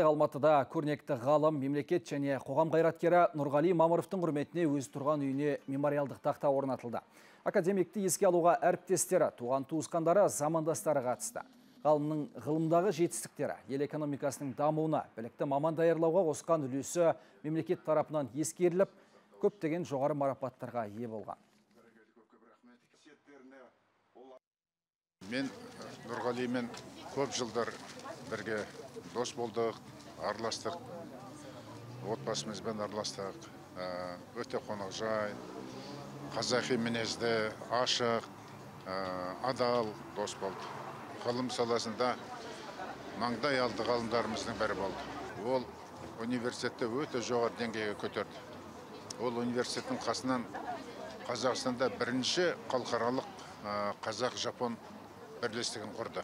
Алматыда көрнекті ғалым, мемлекет және қоғам қайраткері Нұрғали Мамыровтың құрметіне өз тұрған үйіне мемориалдық тақта орнатылды. Академикті еске алуға әріптестері, туған туысқандары, замандастары қатысты. Ғалымның ғылымдағы жетістіктері, ел экономикасының дамуына, білікті маман даярлауға қосқан үлесі мемлекет тарапынан ескеріліп, көптеген жоғары марапаттарға ие болған. Мен Нұрғалимен көп жылдар бірге дос болдық, араластық, отбасымызбен араластық. Өте қонақжай, қазақи мінезді, ашық, адал дос болды. Ғылым саласында маңдай алды ғалымдарымыздың бірі болды. Ол университетті өте жоғары деңгейге көтерді. Ол университеттің қасынан Қазақстанда бірінші халықаралық қазақ-жапон бірлестігін құрды.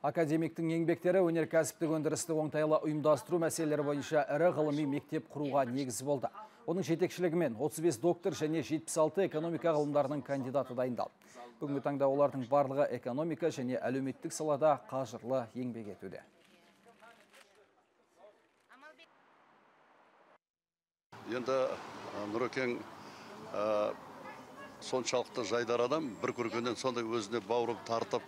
Академиктің еңбектері өнеркәсіптік өндірісті оңтайлы ұйымдастыру мәселелері бойынша ірі ғылыми мектеп құруға негіз болды. Оның жетекшілігімен 35 доктор және 76 экономика ғылымдарының кандидаты дайындалды. Бүгінгі таңда олардың барлығы экономика және әлеуметтік салада қажырлы еңбек етуде. Енді Нұрекең соншалықты жайдар адам, бір көргеннен сондай өзіне бауырым тартып,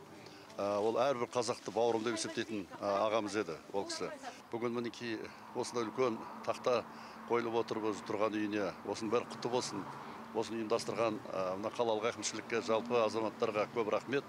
ол әрбір қазақты бауырым деп есептейтін ағамыз еді ол кісі. Бүгін мінекей осындай үлкен тақта қойылып отырып өзі тұрған үйіне, осының бәрі құтты болсын. Осыны ұйымдастырған қалалық әкімшілікке, жалпы азаматтарға көп рахмет.